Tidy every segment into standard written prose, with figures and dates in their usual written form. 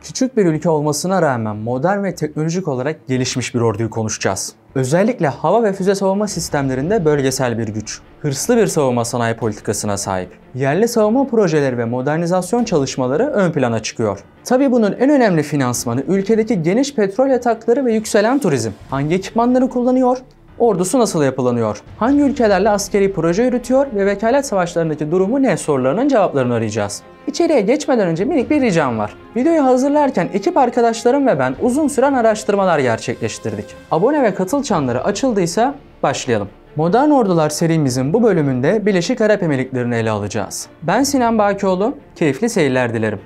Küçük bir ülke olmasına rağmen modern ve teknolojik olarak gelişmiş bir orduyu konuşacağız. Özellikle hava ve füze savunma sistemlerinde bölgesel bir güç. Hırslı bir savunma sanayi politikasına sahip. Yerli savunma projeleri ve modernizasyon çalışmaları ön plana çıkıyor. Tabii bunun en önemli finansmanı ülkedeki geniş petrol yatakları ve yükselen turizm. Hangi ekipmanları kullanıyor? Ordusu nasıl yapılanıyor? Hangi ülkelerle askeri proje yürütüyor ve vekalet savaşlarındaki durumu ne sorularının cevaplarını arayacağız. İçeriye geçmeden önce minik bir ricam var. Videoyu hazırlarken ekip arkadaşlarım ve ben uzun süren araştırmalar gerçekleştirdik. Abone ve katıl çanları açıldıysa başlayalım. Modern Ordular serimizin bu bölümünde Birleşik Arap Emirlikleri'ni ele alacağız. Ben Sinan Bakioğlu, keyifli seyirler dilerim.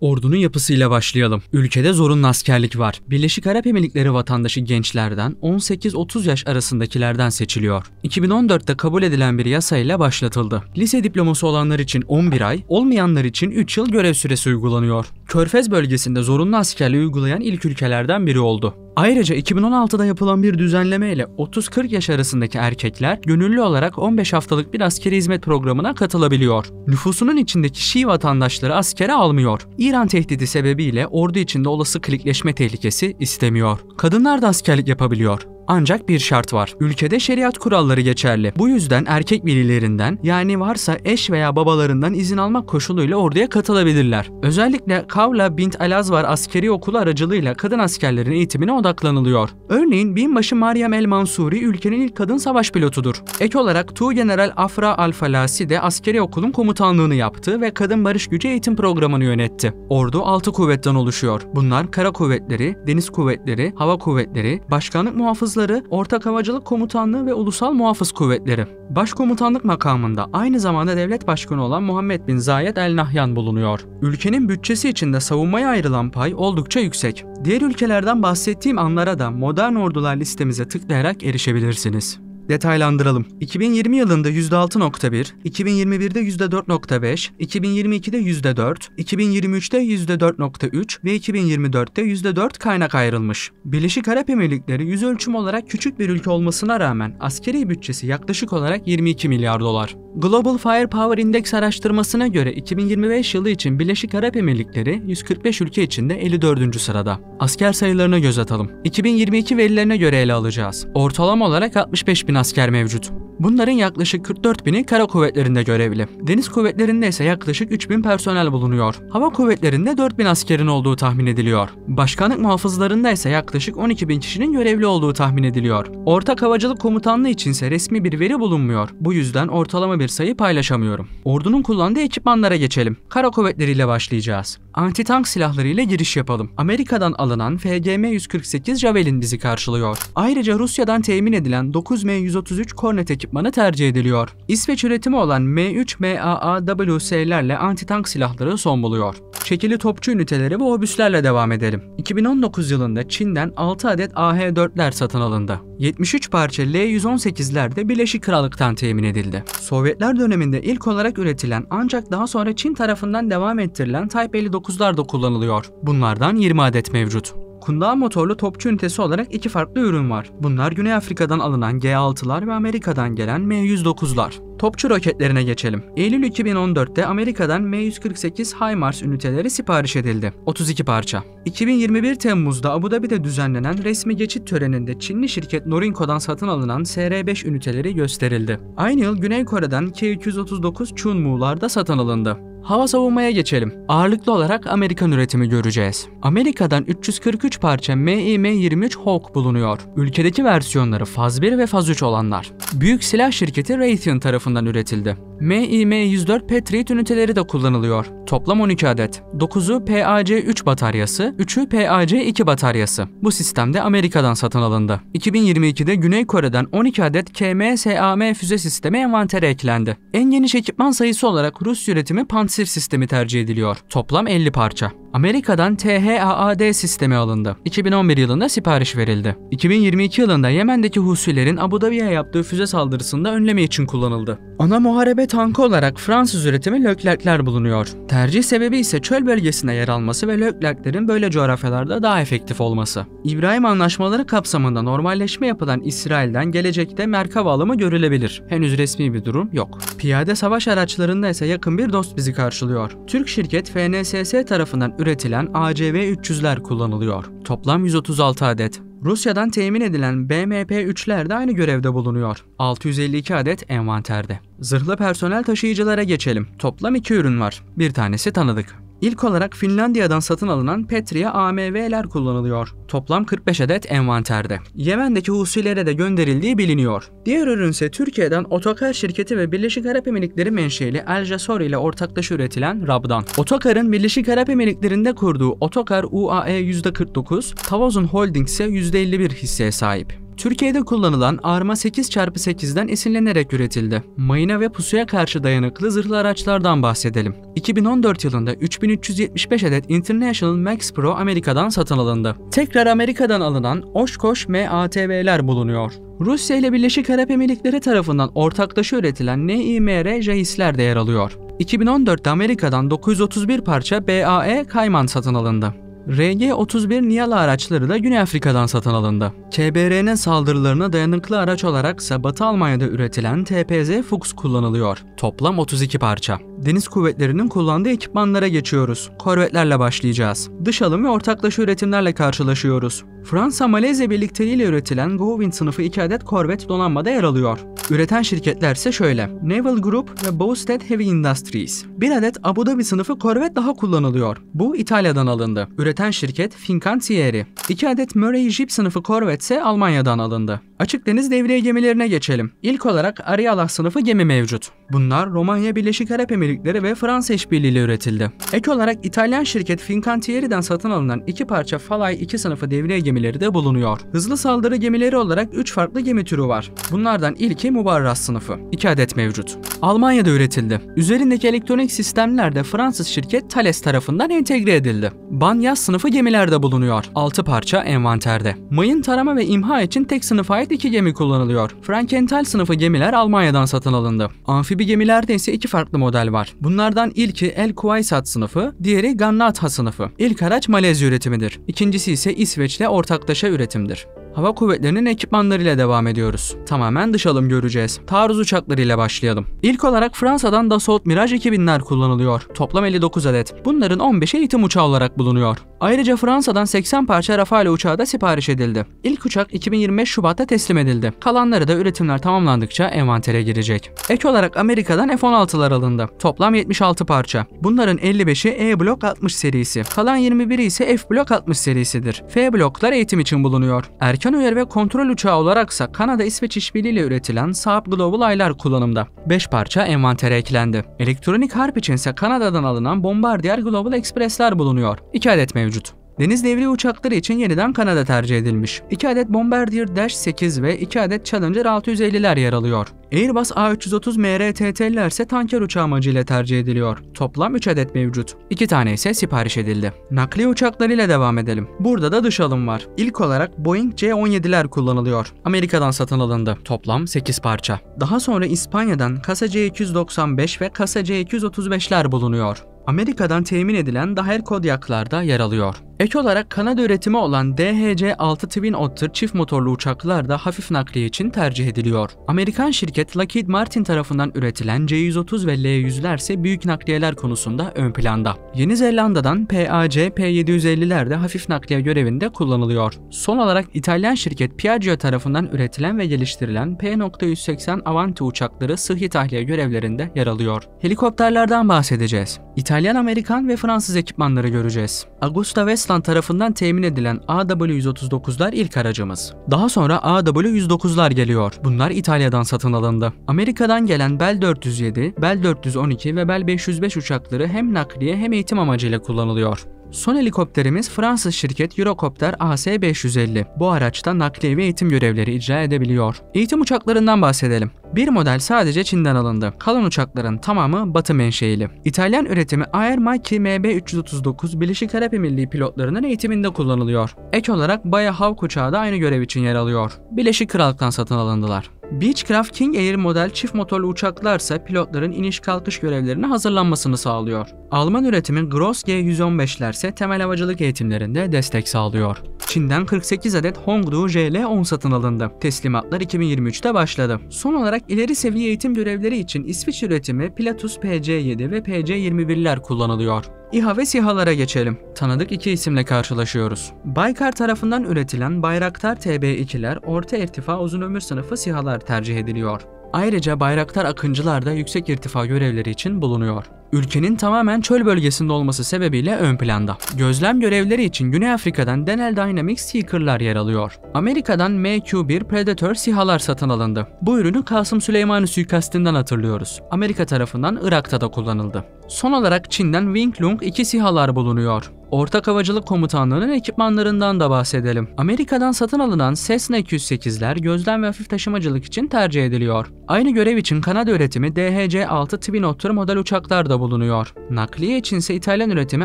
Ordunun yapısıyla başlayalım. Ülkede zorunlu askerlik var. Birleşik Arap Emirlikleri vatandaşı gençlerden 18-30 yaş arasındakilerden seçiliyor. 2014'te kabul edilen bir yasayla başlatıldı. Lise diploması olanlar için 11 ay, olmayanlar için 3 yıl görev süresi uygulanıyor. Körfez bölgesinde zorunlu askerliği uygulayan ilk ülkelerden biri oldu. Ayrıca 2016'da yapılan bir düzenleme ile 30-40 yaş arasındaki erkekler gönüllü olarak 15 haftalık bir askeri hizmet programına katılabiliyor. Nüfusunun içindeki Şii vatandaşları askere almıyor. İran tehdidi sebebiyle ordu içinde olası klikleşme tehlikesi istemiyor. Kadınlar da askerlik yapabiliyor. Ancak bir şart var. Ülkede şeriat kuralları geçerli. Bu yüzden erkek velilerinden, yani varsa eş veya babalarından izin almak koşuluyla orduya katılabilirler. Özellikle Kavla bint Al-Azvar askeri okulu aracılığıyla kadın askerlerin eğitimine odaklanılıyor. Örneğin binbaşı Meryem El-Mansuri ülkenin ilk kadın savaş pilotudur. Ek olarak Tuğgeneral Afra Al-Falasi de askeri okulun komutanlığını yaptı ve kadın barış gücü eğitim programını yönetti. Ordu 6 kuvvetten oluşuyor. Bunlar kara kuvvetleri, deniz kuvvetleri, hava kuvvetleri, başkanlık muhafızları, Ortak Havacılık Komutanlığı ve Ulusal Muhafız Kuvvetleri. Başkomutanlık makamında aynı zamanda devlet başkanı olan Muhammed bin Zayed El Nahyan bulunuyor. Ülkenin bütçesi içinde savunmaya ayrılan pay oldukça yüksek. Diğer ülkelerden bahsettiğim anlara da modern ordular listemize tıklayarak erişebilirsiniz. Detaylandıralım. 2020 yılında %6.1, 2021'de %4.5, 2022'de %4, 2023'te %4.3 ve 2024'te %4 kaynak ayrılmış. Birleşik Arap Emirlikleri yüz ölçüm olarak küçük bir ülke olmasına rağmen askeri bütçesi yaklaşık olarak 22 milyar dolar. Global Firepower Index araştırmasına göre 2025 yılı için Birleşik Arap Emirlikleri 145 ülke içinde 54. sırada. Asker sayılarına göz atalım. 2022 verilerine göre ele alacağız. Ortalama olarak 65 bin asker mevcut. Bunların yaklaşık 44 bini kara kuvvetlerinde görevli. Deniz kuvvetlerinde ise yaklaşık 3000 personel bulunuyor. Hava kuvvetlerinde 4000 askerin olduğu tahmin ediliyor. Başkanlık muhafızlarında ise yaklaşık 12 bin kişinin görevli olduğu tahmin ediliyor. Ortak Havacılık Komutanlığı içinse resmi bir veri bulunmuyor. Bu yüzden ortalama bir sayı paylaşamıyorum. Ordunun kullandığı ekipmanlara geçelim. Kara kuvvetleriyle başlayacağız. Anti-tank silahları ile giriş yapalım. Amerika'dan alınan FGM-148 Javelin bizi karşılıyor. Ayrıca Rusya'dan temin edilen 9M133 Kornet ekipmanı tercih ediliyor. İsveç üretimi olan M3 MAAWS'lerle anti-tank silahları son buluyor. Çekili topçu üniteleri ve obüslerle devam edelim. 2019 yılında Çin'den 6 adet AH-4'ler satın alındı. 73 parça L-118'ler de Birleşik Krallık'tan temin edildi. Sovyetler döneminde ilk olarak üretilen ancak daha sonra Çin tarafından devam ettirilen Type 59'lar da kullanılıyor. Bunlardan 20 adet mevcut. Kundağı motorlu topçu ünitesi olarak iki farklı ürün var. Bunlar Güney Afrika'dan alınan G6'lar ve Amerika'dan gelen M109'lar. Topçu roketlerine geçelim. Eylül 2014'te Amerika'dan M148 HIMARS üniteleri sipariş edildi. 32 parça. 2021 Temmuz'da Abu Dhabi'de düzenlenen resmi geçit töreninde Çinli şirket Norinco'dan satın alınan SR-5 üniteleri gösterildi. Aynı yıl Güney Kore'den K-239 Chunmu'lar da satın alındı. Hava savunmaya geçelim. Ağırlıklı olarak Amerikan üretimi göreceğiz. Amerika'dan 343 parça MiM-23 Hawk bulunuyor. Ülkedeki versiyonları Faz 1 ve Faz 3 olanlar. Büyük silah şirketi Raytheon tarafından üretildi. MiM-104 Patriot üniteleri de kullanılıyor. Toplam 12 adet. 9'u PAC-3 bataryası, 3'ü PAC-2 bataryası. Bu sistemde Amerika'dan satın alındı. 2022'de Güney Kore'den 12 adet KM-SAM füze sistemi envantere eklendi. En geniş ekipman sayısı olarak Rus üretimi Pantsir sistemi tercih ediliyor. Toplam 50 parça. Amerika'dan THAAD sistemi alındı. 2011 yılında sipariş verildi. 2022 yılında Yemen'deki Husilerin Abu Dhabi'ye yaptığı füze saldırısında önleme için kullanıldı. Ana muharebe tankı olarak Fransız üretimi Leclerc'ler bulunuyor. Tercih sebebi ise çöl bölgesinde yer alması ve Leclerc'lerin böyle coğrafyalarda daha efektif olması. İbrahim Anlaşmaları kapsamında normalleşme yapılan İsrail'den gelecekte Merkava alımı görülebilir. Henüz resmi bir durum yok. Piyade savaş araçlarında ise yakın bir dost bizi karşılıyor. Türk şirket FNSS tarafından üretilen ACV-300'ler kullanılıyor. Toplam 136 adet. Rusya'dan temin edilen BMP-3'ler de aynı görevde bulunuyor. 652 adet envanterde. Zırhlı personel taşıyıcılara geçelim. Toplam 2 ürün var. Bir tanesi tanıdık. İlk olarak Finlandiya'dan satın alınan Petria AMV'ler kullanılıyor. Toplam 45 adet envanterde. Yemen'deki Husilere de gönderildiği biliniyor. Diğer ürün ise Türkiye'den Otokar şirketi ve Birleşik Arap Emirlikleri menşeli El Jasor ile ortaklaşa üretilen Rab'dan. Otokar'ın Birleşik Arap Emirlikleri'nde kurduğu Otokar UAE %49, Tavozun Holding ise %51 hisseye sahip. Türkiye'de kullanılan Arma 8x8'den esinlenerek üretildi. Mayına ve pusuya karşı dayanıklı zırhlı araçlardan bahsedelim. 2014 yılında 3375 adet International Max Pro Amerika'dan satın alındı. Tekrar Amerika'dan alınan Oshkosh MATV'ler bulunuyor. Rusya ile Birleşik Arap Emirlikleri tarafından ortaklaşa üretilen NİMR JAIS'ler de yer alıyor. 2014'te Amerika'dan 931 parça BAE Kayman satın alındı. RG-31 Niala araçları da Güney Afrika'dan satın alındı. KBR'nin saldırılarına dayanıklı araç olaraksa Batı Almanya'da üretilen TPZ Fuchs kullanılıyor. Toplam 32 parça. Deniz kuvvetlerinin kullandığı ekipmanlara geçiyoruz. Korvetlerle başlayacağız. Dış alım ve ortaklaşa üretimlerle karşılaşıyoruz. Fransa-Malezya birlikteliğiyle üretilen Gowind sınıfı 2 adet korvet donanmada yer alıyor. Üreten şirketler ise şöyle: Naval Group ve Bowstead Heavy Industries. Bir adet Abu Dhabi sınıfı korvet daha kullanılıyor. Bu İtalya'dan alındı. Üreten şirket Fincantieri. 2 adet Murray Jeep sınıfı korvet ise Almanya'dan alındı. Açık deniz devriye gemilerine geçelim. İlk olarak Arialah sınıfı gemi mevcut. Bunlar Romanya, Birleşik Arap Emirlikleri ve Fransa işbirliğiyle üretildi. Ek olarak İtalyan şirket Fincantieri'den satın alınan 2 parça Falai 2 sınıfı devriye gemileri de bulunuyor. Hızlı saldırı gemileri olarak 3 farklı gemi türü var. Bunlardan ilki Mubarras sınıfı. 2 adet mevcut. Almanya'da üretildi. Üzerindeki elektronik sistemler de Fransız şirket Thales tarafından entegre edildi. Banyas sınıfı gemiler de bulunuyor. 6 parça envanterde. Mayın tarama ve imha için tek sınıfa ait 2 gemi kullanılıyor. Frankenthal sınıfı gemiler Almanya'dan satın alındı. Amfibi gemilerde ise 2 farklı model var. Bunlardan ilki El Kuvaysat sınıfı, diğeri Gannatha sınıfı. İlk araç Malezya üretimidir. İkincisi ise İsveç'le ortaklaşa üretimdir. Hava kuvvetlerinin ekipmanlarıyla devam ediyoruz. Tamamen dış alım göreceğiz. Taarruz uçaklarıyla başlayalım. İlk olarak Fransa'dan Dassault Mirage 2000'ler kullanılıyor. Toplam 59 adet. Bunların 15'i eğitim uçağı olarak bulunuyor. Ayrıca Fransa'dan 80 parça Rafale uçağı da sipariş edildi. İlk uçak 2025 Şubat'ta teslim edildi. Kalanları da üretimler tamamlandıkça envantere girecek. Ek olarak Amerika'dan F-16'lar alındı. Toplam 76 parça. Bunların 55'i E-Block 60 serisi. Kalan 21'i ise F-Block 60 serisidir. F-Block'lar eğitim için bulunuyor. Erken uyarı ve kontrol uçağı olaraksa Kanada-İsveç işbirliğiyle üretilen Saab Global Ay'lar kullanımda. 5 parça envantere eklendi. Elektronik harp içinse Kanada'dan alınan Bombardier Global Express'ler bulunuyor. 2 adet mevcut. Deniz devriye uçakları için yeniden Kanada tercih edilmiş. 2 adet Bombardier Dash 8 ve 2 adet Challenger 650'ler yer alıyor. Airbus A330 MRTT'ler ise tanker uçağı amacıyla tercih ediliyor. Toplam 3 adet mevcut. 2 tane ise sipariş edildi. Nakliye uçaklarıyla devam edelim. Burada da dış alım var. İlk olarak Boeing C-17'ler kullanılıyor. Amerika'dan satın alındı. Toplam 8 parça. Daha sonra İspanya'dan Casa C295 ve Casa C235'ler bulunuyor. Amerika'dan temin edilen Daher Kodiak'lar da yer alıyor. Ek olarak Kanada üretimi olan DHC-6 Twin Otter çift motorlu uçaklar da hafif nakliye için tercih ediliyor. Amerikan şirket Lockheed Martin tarafından üretilen C-130 ve L-100'ler ise büyük nakliyeler konusunda ön planda. Yeni Zelanda'dan PAC P-750'ler de hafif nakliye görevinde kullanılıyor. Son olarak İtalyan şirket Piaggio tarafından üretilen ve geliştirilen P-180 Avanti uçakları sıhhi tahliye görevlerinde yer alıyor. Helikopterlerden bahsedeceğiz. İtalyan, Amerikan ve Fransız ekipmanları göreceğiz. Augusta Westland tarafından temin edilen AW-139'lar ilk aracımız. Daha sonra AW-109'lar geliyor. Bunlar İtalya'dan satın alındı. Amerika'dan gelen Bell 407, Bell 412 ve Bell 505 uçakları hem nakliye hem eğitim amacıyla kullanılıyor. Son helikopterimiz Fransız şirket Eurocopter AC-550. Bu araçta nakliye ve eğitim görevleri icra edebiliyor. Eğitim uçaklarından bahsedelim. Bir model sadece Çin'den alındı. Kalan uçakların tamamı Batı menşeili. İtalyan üretimi Air Macchi MB339 Birleşik Arap Emirliği pilotlarının eğitiminde kullanılıyor. Ek olarak Baya Hawk uçağı da aynı görev için yer alıyor. Birleşik Krallık'tan satın alındılar. Beechcraft King Air model çift motorlu uçaklarsa pilotların iniş kalkış görevlerine hazırlanmasını sağlıyor. Alman üretimi Gross G115'ler ise temel havacılık eğitimlerinde destek sağlıyor. Çin'den 48 adet Hongdu JL-10 satın alındı. Teslimatlar 2023'te başladı. Son olarak ileri seviye eğitim görevleri için İsviçre üretimi Pilatus PC-7 ve PC-21'ler kullanılıyor. İHA ve SİHA'lara geçelim. Tanıdık iki isimle karşılaşıyoruz. Baykar tarafından üretilen Bayraktar TB2'ler orta irtifa uzun ömür sınıfı SİHA'lar tercih ediliyor. Ayrıca Bayraktar Akıncılar da yüksek irtifa görevleri için bulunuyor. Ülkenin tamamen çöl bölgesinde olması sebebiyle ön planda. Gözlem görevleri için Güney Afrika'dan Denel Dynamics Seeker'lar yer alıyor. Amerika'dan MQ-1 Predator SİHA'lar satın alındı. Bu ürünü Kasım Süleymanı suikastinden hatırlıyoruz. Amerika tarafından Irak'ta da kullanıldı. Son olarak Çin'den Wing Lung 2 SİHA'lar bulunuyor. Ortak Havacılık Komutanlığı'nın ekipmanlarından da bahsedelim. Amerika'dan satın alınan Cessna 208'ler gözlem ve hafif taşımacılık için tercih ediliyor. Aynı görev için Kanada üretimi DHC-6 Twin Otter model uçaklar da bulunuyor. Nakliye için ise İtalyan üretimi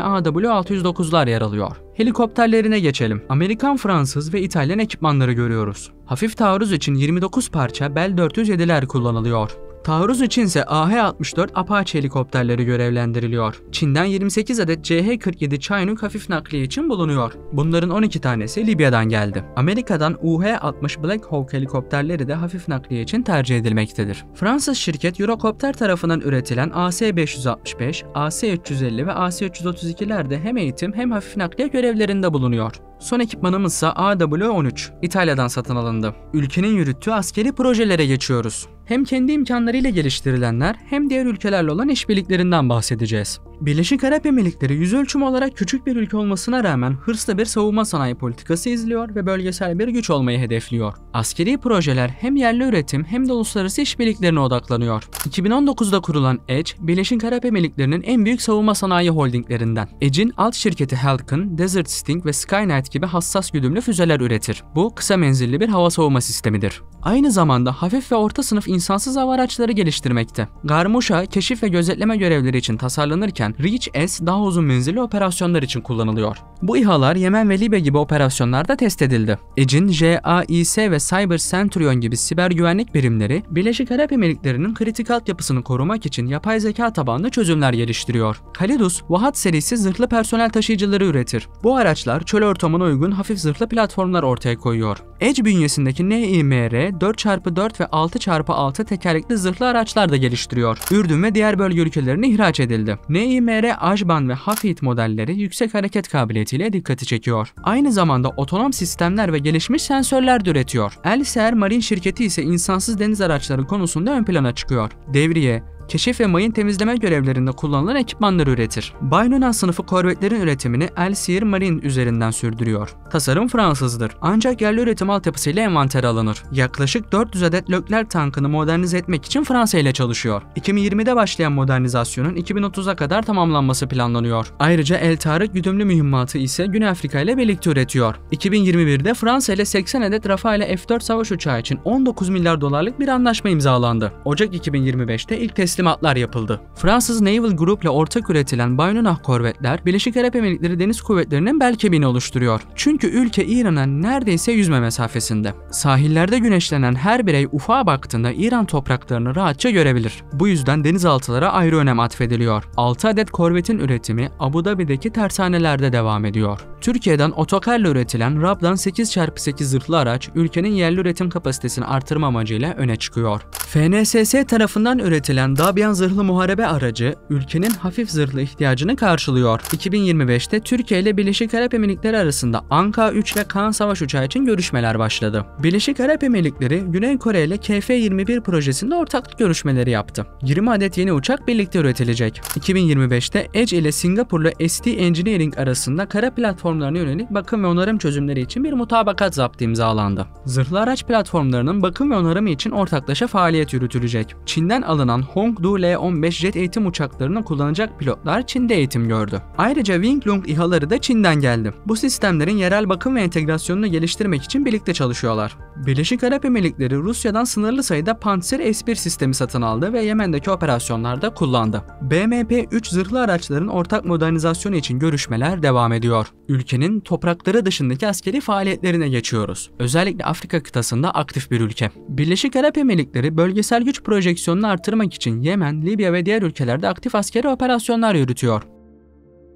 AW609'lar yer alıyor. Helikopterlerine geçelim. Amerikan, Fransız ve İtalyan ekipmanları görüyoruz. Hafif taarruz için 29 parça Bell 407'ler kullanılıyor. Taarruz için ise AH-64 Apache helikopterleri görevlendiriliyor. Çin'den 28 adet CH-47 Chinook hafif nakliye için bulunuyor. Bunların 12 tanesi Libya'dan geldi. Amerika'dan UH-60 Black Hawk helikopterleri de hafif nakliye için tercih edilmektedir. Fransız şirket Eurocopter tarafından üretilen AS-565, AS-350 ve AS-332'ler de hem eğitim hem hafif nakliye görevlerinde bulunuyor. Son ekipmanımız ise AW-13, İtalya'dan satın alındı. Ülkenin yürüttüğü askeri projelere geçiyoruz. Hem kendi imkanlarıyla geliştirilenler hem diğer ülkelerle olan işbirliklerinden bahsedeceğiz. Birleşik Arap Emirlikleri yüz ölçümü olarak küçük bir ülke olmasına rağmen hırslı bir savunma sanayi politikası izliyor ve bölgesel bir güç olmayı hedefliyor. Askeri projeler hem yerli üretim hem de uluslararası işbirliklerine odaklanıyor. 2019'da kurulan Edge, Birleşik Arap Emirlikleri'nin en büyük savunma sanayi holdinglerinden. Edge'in alt şirketi Halcon, Desert Sting ve Skynet gibi hassas güdümlü füzeler üretir. Bu kısa menzilli bir hava savunma sistemidir. Aynı zamanda hafif ve orta sınıf insansız hava araçları geliştirmekte. Garmusha, keşif ve gözetleme görevleri için tasarlanırken Reach-S daha uzun menzilli operasyonlar için kullanılıyor. Bu İHA'lar Yemen ve Libya gibi operasyonlarda test edildi. Edge'in JAIS ve Cyber Centurion gibi siber güvenlik birimleri Birleşik Arap Emirlikleri'nin kritik altyapısını korumak için yapay zeka tabanlı çözümler geliştiriyor. Kalidus, Vahat serisi zırhlı personel taşıyıcıları üretir. Bu araçlar çöl ortamına uygun hafif zırhlı platformlar ortaya koyuyor. Edge bünyesindeki NİMR 4x4 ve 6x6 tekerlekli zırhlı araçlar da geliştiriyor. Ürdün ve diğer bölge ülkelerine ihraç edildi. NİMR Ajban ve Hafid modelleri yüksek hareket kabiliyetiyle dikkati çekiyor. Aynı zamanda otonom sistemler ve gelişmiş sensörler de üretiyor. Elseer Marine şirketi ise insansız deniz araçları konusunda ön plana çıkıyor. Devriye, keşif ve mayın temizleme görevlerinde kullanılan ekipmanları üretir. Baynonan sınıfı korvetlerin üretimini Elseer Marine üzerinden sürdürüyor. Tasarım Fransızdır ancak yerli üretim altyapısıyla envantere alınır. Yaklaşık 400 adet Leclerc tankını modernize etmek için Fransa ile çalışıyor. 2020'de başlayan modernizasyonun 2030'a kadar tamamlanması planlanıyor. Ayrıca El Tarık güdümlü mühimmatı ise Güney Afrika ile birlikte üretiyor. 2021'de Fransa ile 80 adet Rafale F-4 savaş uçağı için 19 milyar dolarlık bir anlaşma imzalandı. Ocak 2025'te ilk teslimatlar yapıldı. Fransız Naval Group ile ortak üretilen Bayonah korvetler Birleşik Arap Emirlikleri Deniz Kuvvetleri'nin bel kemiğini oluşturuyor. Çünkü ülke İran'a neredeyse yüzme mesafesinde. Sahillerde güneşlenen her birey ufağa baktığında İran topraklarını rahatça görebilir. Bu yüzden denizaltılara ayrı önem atfediliyor. 6 adet korvetin üretimi Abu Dhabi'deki tersanelerde devam ediyor. Türkiye'den otokarla üretilen Rabdan 8x8 zırhlı araç ülkenin yerli üretim kapasitesini artırma amacıyla öne çıkıyor. FNSS tarafından üretilen Dabyan zırhlı muharebe aracı ülkenin hafif zırhlı ihtiyacını karşılıyor. 2025'te Türkiye ile Birleşik Arap Emirlikleri arasında Anka-3 ve Kaan savaş uçağı için görüşmeler başladı. Birleşik Arap Emirlikleri Güney Kore ile KF-21 projesinde ortaklık görüşmeleri yaptı. 20 adet yeni uçak birlikte üretilecek. 2025'te Edge ile Singapurlu ST Engineering arasında kara platformlarına yönelik bakım ve onarım çözümleri için bir mutabakat zaptı imzalandı. Zırhlı araç platformlarının bakım ve onarımı için ortaklaşa faaliyet yürütülecek. Çin'den alınan Chengdu L-15 jet eğitim uçaklarını kullanacak pilotlar Çin'de eğitim gördü. Ayrıca Winglong İHA'ları da Çin'den geldi. Bu sistemlerin yerel bakım ve entegrasyonunu geliştirmek için birlikte çalışıyorlar. Birleşik Arap Emirlikleri Rusya'dan sınırlı sayıda Pantsir S-1 sistemi satın aldı ve Yemen'deki operasyonlarda kullandı. BMP-3 zırhlı araçların ortak modernizasyonu için görüşmeler devam ediyor. Ülkenin toprakları dışındaki askeri faaliyetlerine geçiyoruz. Özellikle Afrika kıtasında aktif bir ülke. Birleşik Arap Emirlikleri bölgesel güç projeksiyonunu artırmak için Yemen, Libya ve diğer ülkelerde aktif askeri operasyonlar yürütüyor.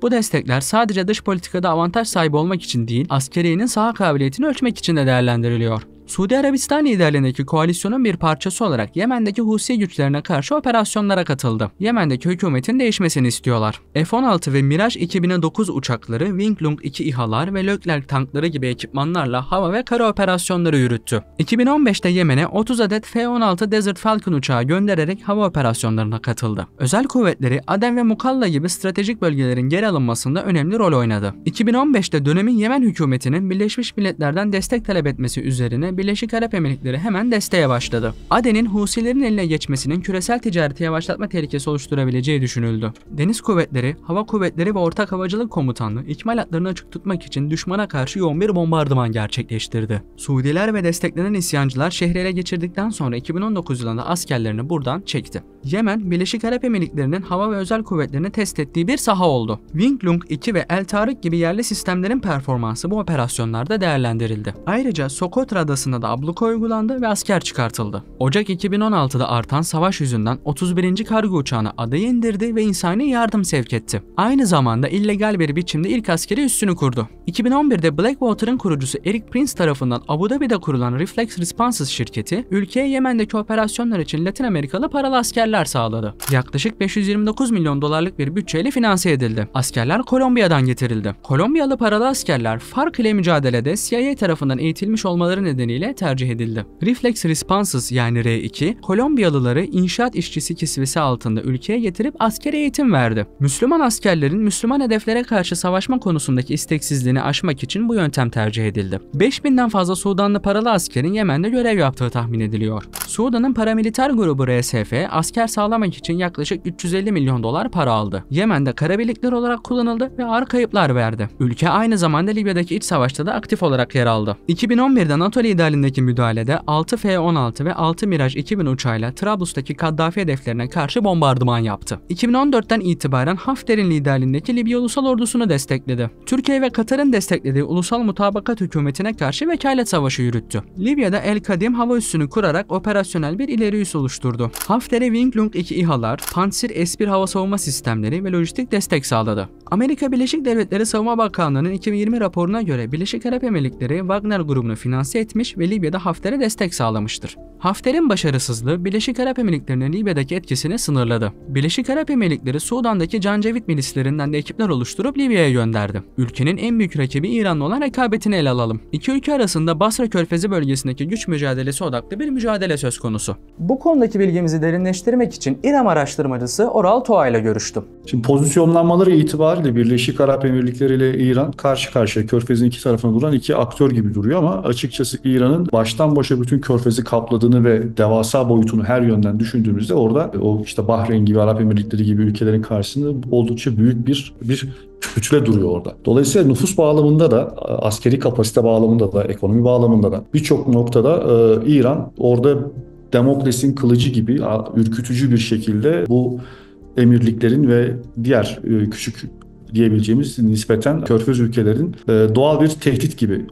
Bu destekler sadece dış politikada avantaj sahibi olmak için değil, askeriyenin saha kabiliyetini ölçmek için de değerlendiriliyor. Suudi Arabistan liderliğindeki koalisyonun bir parçası olarak Yemen'deki Husi güçlerine karşı operasyonlara katıldı. Yemen'deki hükümetin değişmesini istiyorlar. F-16 ve Mirage 2009 uçakları, Winglong 2 İHA'lar ve Leclerc tankları gibi ekipmanlarla hava ve kara operasyonları yürüttü. 2015'te Yemen'e 30 adet F-16 Desert Falcon uçağı göndererek hava operasyonlarına katıldı. Özel kuvvetleri Aden ve Mukalla gibi stratejik bölgelerin geri alınmasında önemli rol oynadı. 2015'te dönemin Yemen hükümetinin Birleşmiş Milletler'den destek talep etmesi üzerine Birleşik Arap Emirlikleri hemen desteğe başladı. Aden'in Husilerin eline geçmesinin küresel ticareti yavaşlatma tehlikesi oluşturabileceği düşünüldü. Deniz kuvvetleri, hava kuvvetleri ve ortak havacılık komutanlığı ikmal hatlarını açık tutmak için düşmana karşı yoğun bir bombardıman gerçekleştirdi. Suudiler ve desteklenen isyancılar şehri ele geçirdikten sonra 2019 yılında askerlerini buradan çekti. Yemen, Birleşik Arap Emirlikleri'nin hava ve özel kuvvetlerini test ettiği bir saha oldu. Winglong 2 ve El Tarık gibi yerli sistemlerin performansı bu operasyonlarda değerlendirildi. Ayrıca Sokotra Adası'nda da abluka uygulandı ve asker çıkartıldı. Ocak 2016'da artan savaş yüzünden 31. kargo uçağını adaya indirdi ve insani yardım sevk etti. Aynı zamanda illegal bir biçimde ilk askeri üssünü kurdu. 2011'de Blackwater'ın kurucusu Eric Prince tarafından Abu Dhabi'de kurulan Reflex Responses şirketi, ülkeye Yemen'deki operasyonlar için Latin Amerikalı paralı askerler sağladı. Yaklaşık 529 milyon dolarlık bir bütçeyle finanse edildi. Askerler Kolombiya'dan getirildi. Kolombiyalı paralı askerler FARC ile mücadelede CIA tarafından eğitilmiş olmaları nedeniyle tercih edildi. Reflex Responses yani R2, Kolombiyalıları inşaat işçisi kisvesi altında ülkeye getirip askeri eğitim verdi. Müslüman askerlerin Müslüman hedeflere karşı savaşma konusundaki isteksizliğini aşmak için bu yöntem tercih edildi. 5000'den fazla Sudanlı paralı askerin Yemen'de görev yaptığı tahmin ediliyor. Sudan'ın paramiliter grubu RSF, asker sağlamak için yaklaşık 350 milyon dolar para aldı. Yemen'de kara birlikler olarak kullanıldı ve ağır kayıplar verdi. Ülke aynı zamanda Libya'daki iç savaşta da aktif olarak yer aldı. 2011'de NATO liderliğindeki müdahalede 6 F-16 ve 6 Mirage 2000 uçağıyla Trablus'taki Kaddafi hedeflerine karşı bombardıman yaptı. 2014'ten itibaren Hafter'in liderliğindeki Libya Ulusal Ordusu'nu destekledi. Türkiye ve Katar'ın desteklediği Ulusal Mutabakat Hükümeti'ne karşı vekalet savaşı yürüttü. Libya'da El Kadim hava üssünü kurarak operasyonel bir ileri üs oluşturdu. Hafter'e Winglong 2 İHA'lar, Pantsir S-1 hava savunma sistemleri ve lojistik destek sağladı. Amerika Birleşik Devletleri Savunma Bakanlığı'nın 2020 raporuna göre Birleşik Arap Emirlikleri Wagner grubunu finanse etmiş ve Libya'da Hafter'e destek sağlamıştır. Hafter'in başarısızlığı Birleşik Arap Emirlikleri'nin Libya'daki etkisini sınırladı. Birleşik Arap Emirlikleri Sudan'daki Cancavit milislerinden de ekipler oluşturup Libya'ya gönderdi. Ülkenin en büyük rakibi İran'la olan rekabetini ele alalım. İki ülke arasında Basra Körfezi bölgesindeki güç mücadelesi odaklı bir mücadele söz konusu. Bu konudaki bilgimizi derinleştirmek için İran araştırmacısı Oral Toğa ile görüştüm. Şimdi pozisyonlanmaları itibariyle Birleşik Arap Emirlikleri ile İran karşı karşıya Körfez'in iki tarafına duran iki aktör gibi duruyor ama açıkçası İran'ın baştan başa bütün Körfez'i kapladığını ve devasa boyutunu her yönden düşündüğümüzde orada o işte Bahreyn gibi, Arap Emirlikleri gibi ülkelerin karşısında oldukça büyük bir kütle duruyor orada. Dolayısıyla nüfus bağlamında da, askeri kapasite bağlamında da, ekonomi bağlamında da birçok noktada İran orada Damokles'in kılıcı gibi ürkütücü bir şekilde bu emirliklerin ve diğer küçük diyebileceğimiz nispeten Körfez ülkelerin doğal bir tehdit gibi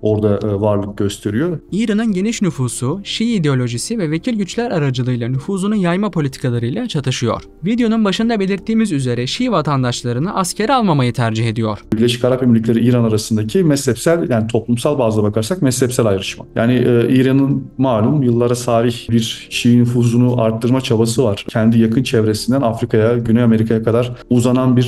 orada varlık gösteriyor. İran'ın geniş nüfusu, Şii ideolojisi ve vekil güçler aracılığıyla nüfuzunu yayma politikalarıyla çatışıyor. Videonun başında belirttiğimiz üzere Şii vatandaşlarını askere almamayı tercih ediyor. Birleşik Arap Emirlikleri İran arasındaki mezhepsel, yani toplumsal bazda bakarsak mezhepsel ayrışma. Yani İran'ın malum yıllara sarih bir Şii nüfuzunu arttırma çabası var. Kendi yakın çevresinden Afrika'ya, Güney Amerika'ya kadar uzanan bir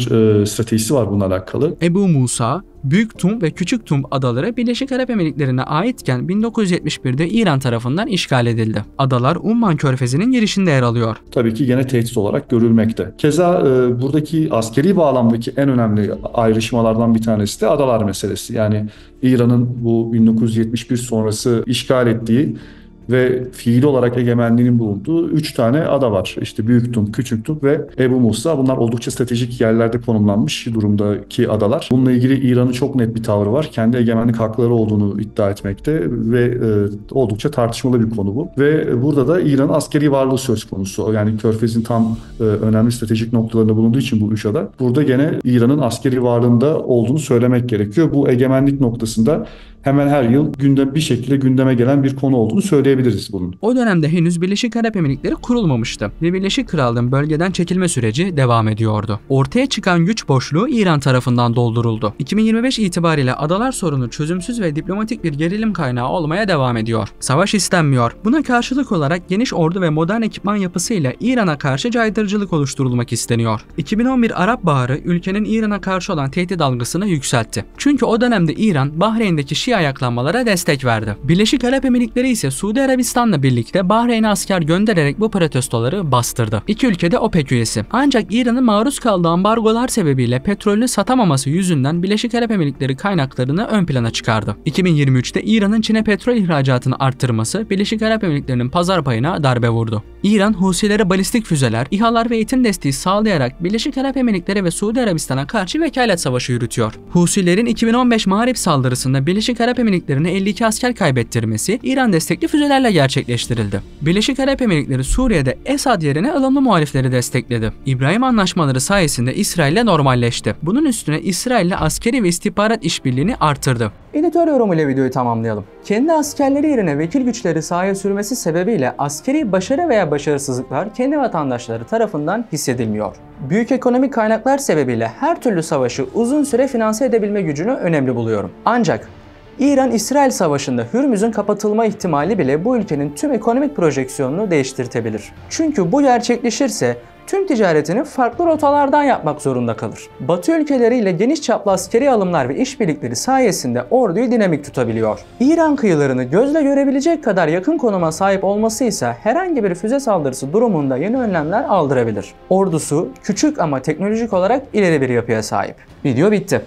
stratejisi var bununla alakalı. Ebu Musa, Büyük Tum ve Küçük Tum adaları Birleşik Arap Emirlikleri'ne aitken 1971'de İran tarafından işgal edildi. Adalar Umman Körfezi'nin girişinde yer alıyor. Tabii ki gene tehdit olarak görülmekte. Keza buradaki askeri bağlamdaki en önemli ayrışmalardan bir tanesi de adalar meselesi. Yani İran'ın bu 1971 sonrası işgal ettiği ve fiili olarak egemenliğinin bulunduğu 3 tane ada var. İşte Büyüktum, Küçüktum ve Ebu Musa. Bunlar oldukça stratejik yerlerde konumlanmış durumdaki adalar. Bununla ilgili İran'ın çok net bir tavrı var. Kendi egemenlik hakları olduğunu iddia etmekte ve oldukça tartışmalı bir konu bu. Ve burada da İran'ın askeri varlığı söz konusu. Yani Körfez'in tam önemli stratejik noktalarında bulunduğu için bu 3 ada. Burada gene İran'ın askeri varlığında olduğunu söylemek gerekiyor. Bu egemenlik noktasında hemen her yıl bir şekilde gündeme gelen bir konu olduğunu söyleyebiliriz bunun. O dönemde henüz Birleşik Arap Emirlikleri kurulmamıştı ve Birleşik Krallığın bölgeden çekilme süreci devam ediyordu. Ortaya çıkan güç boşluğu İran tarafından dolduruldu. 2025 itibariyle adalar sorunu çözümsüz ve diplomatik bir gerilim kaynağı olmaya devam ediyor. Savaş istenmiyor. Buna karşılık olarak geniş ordu ve modern ekipman yapısıyla İran'a karşı caydırıcılık oluşturulmak isteniyor. 2011 Arap Baharı ülkenin İran'a karşı olan tehdit algısını yükseltti. Çünkü o dönemde İran, Bahreyn'deki Şii ayaklanmalara destek verdi. Birleşik Arap Emirlikleri ise Suudi Arabistan'la birlikte Bahreyn'e asker göndererek bu protestoları bastırdı. İki ülke de OPEC üyesi. Ancak İran'ın maruz kaldığı ambargolar sebebiyle petrolünü satamaması yüzünden Birleşik Arap Emirlikleri kaynaklarını ön plana çıkardı. 2023'te İran'ın Çin'e petrol ihracatını arttırması Birleşik Arap Emirlikleri'nin pazar payına darbe vurdu. İran, Husilere balistik füzeler, İHA'lar ve eğitim desteği sağlayarak Birleşik Arap Emirlikleri ve Suudi Arabistan'a karşı vekalet savaşı yürütüyor. Husilerin 2015 Mağrip saldırısında Birleşik Arap Emirlikleri'ne 52 asker kaybettirmesi İran destekli füzelerle gerçekleştirildi. Birleşik Arap Emirlikleri Suriye'de Esad yerine ılımlı muhalifleri destekledi. İbrahim Anlaşmaları sayesinde İsrail'le normalleşti. Bunun üstüne İsrail'le askeri ve istihbarat işbirliğini artırdı. Editör yorumuyla videoyu tamamlayalım. Kendi askerleri yerine vekil güçleri sahaya sürmesi sebebiyle askeri başarı veya başarısızlıklar kendi vatandaşları tarafından hissedilmiyor. Büyük ekonomik kaynaklar sebebiyle her türlü savaşı uzun süre finanse edebilme gücünü önemli buluyorum. Ancak İran-İsrail savaşında Hürmüz'ün kapatılma ihtimali bile bu ülkenin tüm ekonomik projeksiyonunu değiştirtebilir. Çünkü bu gerçekleşirse tüm ticaretini farklı rotalardan yapmak zorunda kalır. Batı ülkeleriyle geniş çaplı askeri alımlar ve işbirlikleri sayesinde orduyu dinamik tutabiliyor. İran kıyılarını gözle görebilecek kadar yakın konuma sahip olması ise herhangi bir füze saldırısı durumunda yeni önlemler aldırabilir. Ordusu küçük ama teknolojik olarak ileri bir yapıya sahip. Video bitti.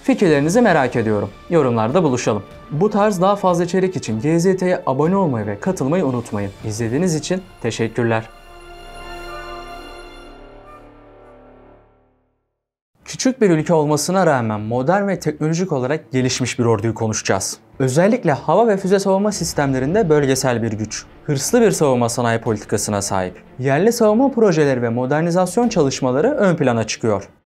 Fikirlerinizi merak ediyorum. Yorumlarda buluşalım. Bu tarz daha fazla içerik için GZT'ye abone olmayı ve katılmayı unutmayın. İzlediğiniz için teşekkürler. Küçük bir ülke olmasına rağmen modern ve teknolojik olarak gelişmiş bir orduyu konuşacağız. Özellikle hava ve füze savunma sistemlerinde bölgesel bir güç. Hırslı bir savunma sanayi politikasına sahip. Yerli savunma projeleri ve modernizasyon çalışmaları ön plana çıkıyor.